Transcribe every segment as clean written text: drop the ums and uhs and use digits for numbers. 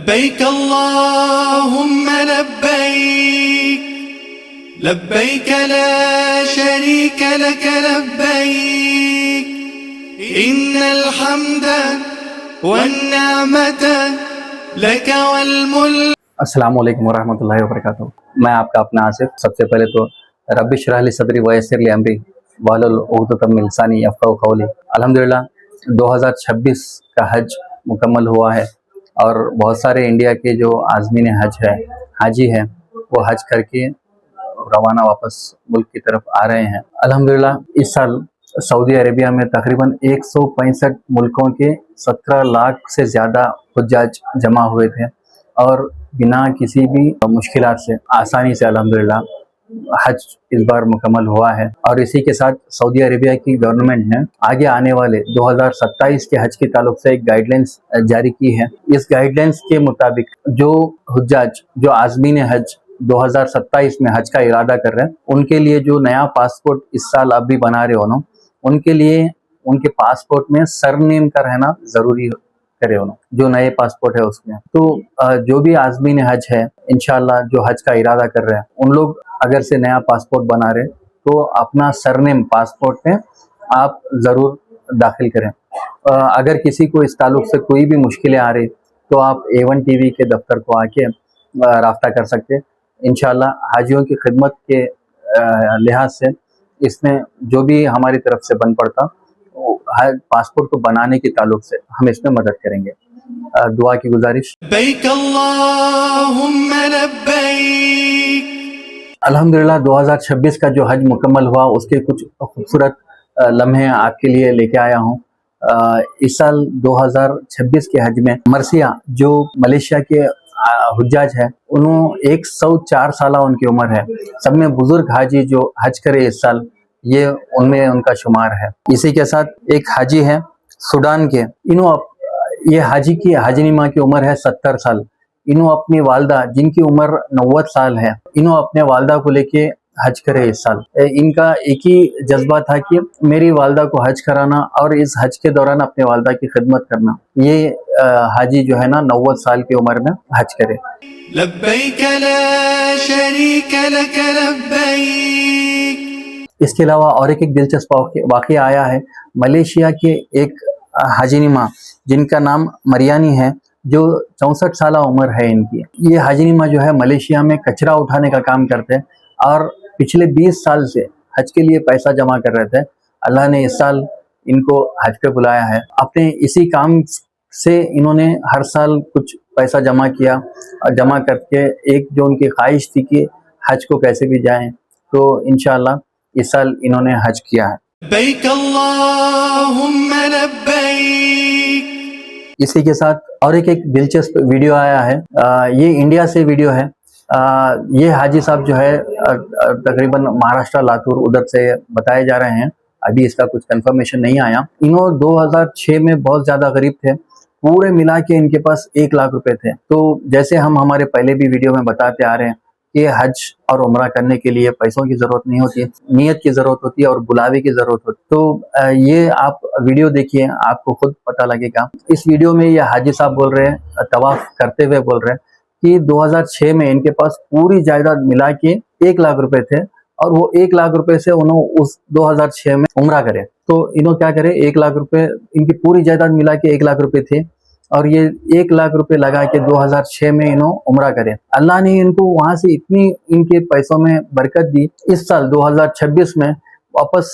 لبيك اللهم لبيك لبيك لا شريك لك لبيك إن الحمد والنعمة لك والملك. السلام علیکم ورحمۃ اللہ وبرکاتہ. میں آپ کا اپنا آصف. سب سے پہلے تو رب اشرح لی صدری ویسر لی امری واحلل عقدۃ من لسانی یفقہوا قولی. الحمدللہ 2026 کا حج مکمل ہوا ہے اور بہت سارے انڈیا کے جو عازمین حج ہے حاجی ہیں وہ حج کر کے روانہ واپس ملک کی طرف آ رہے ہیں. الحمدللہ اس سال سعودی عربیہ میں تقریباً 165 ملکوں کے 17 لاکھ سے زیادہ حجاج جمع ہوئے تھے اور بنا کسی بھی مشکلات سے آسانی سے الحمدللہ حج اس بار مکمل ہوا ہے. اور اسی کے ساتھ سعودی عربیہ کی گورنمنٹ نے آگے آنے والے 2027 کے حج کے تعلق سے ایک گائیڈ لائنس جاری کی ہے. اس گائیڈ لائنس کے مطابق جو حجاج جو عازمین حج 2027 میں حج کا ارادہ کر رہے ہیں ان کے لیے جو نیا پاسپورٹ اس سال آپ بھی بنا رہے ہو نا ان کے لیے ان کے پاسپورٹ میں سر نیم کا رہنا ضروری کرے ہونا جو نئے پاسپورٹ ہے اس میں. تو جو بھی عازمین حج ہے انشاءاللہ جو حج کا ارادہ کر رہے ہیں ان لوگ اگر سے نیا پاسپورٹ بنا رہے تو اپنا سر نیم پاسپورٹ میں آپ ضرور داخل کریں. اگر کسی کو اس تعلق سے کوئی بھی مشکلیں آ رہی تو آپ A1 TV کے دفتر کو آ کے رابطہ کر سکتے. انشاءاللہ حاجیوں کی خدمت کے لحاظ سے اس میں جو بھی ہماری طرف سے بن پڑتا پاسپورٹ کو بنانے کے تعلق سے ہم اس میں مدد کریں گے. دعا کی گزارش. لبيك اللهم لبيك. الحمدللہ 2026 کا جو حج مکمل ہوا اس کے کچھ خوبصورت لمحے آپ کے لیے لے کے آیا ہوں. اس سال 2026 کے حج میں مرثیہ جو ملیشیا کے حجاج ہے انہوں 104 سالہ ان کی عمر ہے. سب میں بزرگ حاجی جو حج کرے اس سال یہ ان میں ان کا شمار ہے. اسی کے ساتھ ایک حاجی ہے سوڈان کے یہ حاجی کی حاجی ماں کی عمر ہے 70 سال. انہوں اپنی والدہ جن کی عمر 90 سال ہے انہوں اپنے والدہ کو لے کے حج کرے اس سال. ان کا ایک ہی جذبہ تھا کہ میری والدہ کو حج کرانا اور اس حج کے دوران اپنے والدہ کی خدمت کرنا. یہ حاجی جو ہے نا 90 سال کی عمر میں حج کرے. لبيك لا شريك لك لبيك. اس کے علاوہ اور ایک دلچسپ واقعہ آیا ہے. ملیشیا کے ایک حاجی ماں جن کا نام مریانی ہے جو 64 سالہ عمر ہے ان کی. یہ حاجی ماں جو ہے ملیشیا میں کچرا اٹھانے کا کام کرتے ہیں اور پچھلے 20 سال سے حج کے لیے پیسہ جمع کر رہے تھے. اللہ نے اس سال ان کو حج پہ بلایا ہے. اپنے اسی کام سے انہوں نے ہر سال کچھ پیسہ جمع کیا اور جمع کر کے ایک جو ان کی خواہش تھی کہ حج کو کیسے بھی جائیں تو انشاءاللہ اس سال انہوں نے حج کیا ہے. لبيك اللهم لبيك. اسی کے ساتھ اور ایک دلچسپ ویڈیو آیا ہے. یہ انڈیا سے ویڈیو ہے. یہ حاجی صاحب جو ہے تقریباً مہاراشٹر لاتور ادھر سے بتائے جا رہے ہیں. ابھی اس کا کچھ کنفرمیشن نہیں آیا. انہوں 2006 میں بہت زیادہ غریب تھے. پورے ملا کے ان کے پاس 1 لاکھ روپے تھے. تو جیسے ہم ہمارے پہلے بھی ویڈیو میں بتاتے آ رہے ہیں کہ حج اور عمرہ کرنے کے لیے پیسوں کی ضرورت نہیں ہوتی, نیت کی ضرورت ہوتی ہے اور بلاوے کی ضرورت ہوتی ہے. تو یہ آپ ویڈیو دیکھیے آپ کو خود پتہ لگے گا. اس ویڈیو میں یہ حاجی صاحب بول رہے ہیں طواف کرتے ہوئے بول رہے ہیں کہ 2006 میں ان کے پاس پوری جائیداد ملا کے 1 لاکھ روپے تھے اور وہ 1 لاکھ روپے سے انہوں اس 2006 میں عمرہ کرے. تو انہوں کیا کرے 1 لاکھ روپے ان کی پوری جائیداد ملا کے 1 لاکھ روپے تھے اور یہ 1 لاکھ روپے لگا کے 2006 میں انہوں عمرہ کرے. اللہ نے ان کو وہاں سے اتنی ان کے پیسوں میں برکت دی. اس سال 2026 میں واپس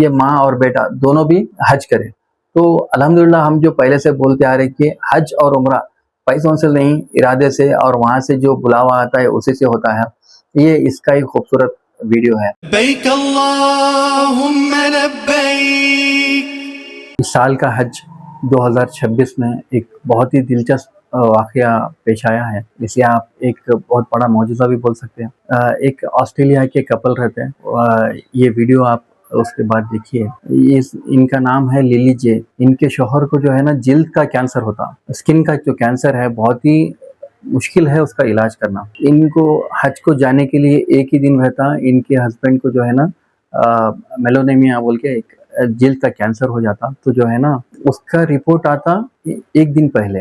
یہ ماں اور بیٹا دونوں بھی حج کرے. تو الحمدللہ ہم جو پہلے سے بولتے آ رہے کہ حج اور عمرہ پیسوں سے نہیں ارادے سے اور وہاں سے جو بلاوا آتا ہے اسی سے ہوتا ہے. یہ اس کا ایک خوبصورت ویڈیو ہے. لبيك اللهم لبيك. اس سال کا حج 2026 میں ایک بہت ہی دلچسپ واقعہ پیش آیا ہے جسے آپ ایک بہت بڑا معجزہ بھی بول سکتے ہیں. ایک آسٹریلیا کے کپل رہتے ہیں. یہ ویڈیو آپ اس کے بعد دیکھیے. ان کا نام ہے لیلی جے. ان کے شوہر کو جو ہے نا جلد کا کینسر ہوتا. اسکن کا جو کینسر ہے بہت ہی مشکل ہے اس کا علاج کرنا. ان کو حج کو جانے کے لیے ایک ہی دن رہتا. ان کے ہسبینڈ کو جو ہے نا میلونیمیا بول کے ایک جلد کا کینسر ہو جاتا. تو جو ہے نا اس کا رپورٹ آتا 1 دن پہلے.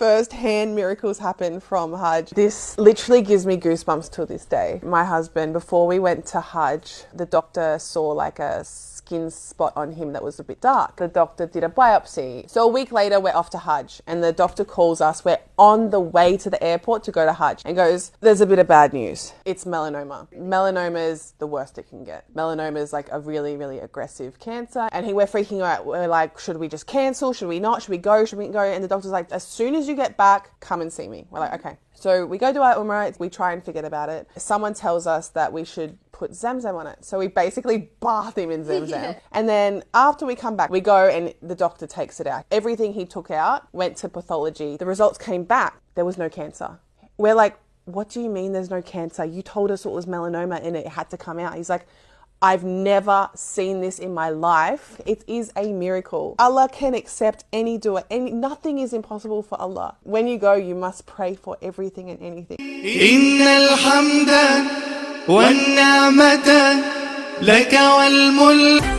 first-hand miracles happen from Hajj. This literally gives me goosebumps to this day. My husband, before we went to Hajj, the doctor saw like a skin spot on him that was a bit dark. The doctor did a biopsy. So a week later, we're off to Hajj, and the doctor calls us. We're on the way to the airport to go to Hajj, and goes, "There's a bit of bad news. It's melanoma. Melanoma is the worst it can get. Melanoma is like a really, really aggressive cancer." And we're freaking out. We're like, should we just cancel? Should we not? Should we go? Should we go? And the doctor's like, as soon as you get back, come and see me. We're like, okay. So we go to our Umrah, we try and forget about it. Someone tells us that we should put Zamzam on it. So we basically bath him in Zamzam. Yeah. And then after we come back, we go and the doctor takes it out. Everything he took out went to pathology. The results came back. There was no cancer. we're like, what do you mean there's no cancer? You told us it was melanoma and it had to come out. He's like, I've never seen this in my life. It is a miracle. Allah can accept any dua. Nothing is impossible for Allah. When you go, you must pray for everything and anything. إن الحمد والنعمة لك والملك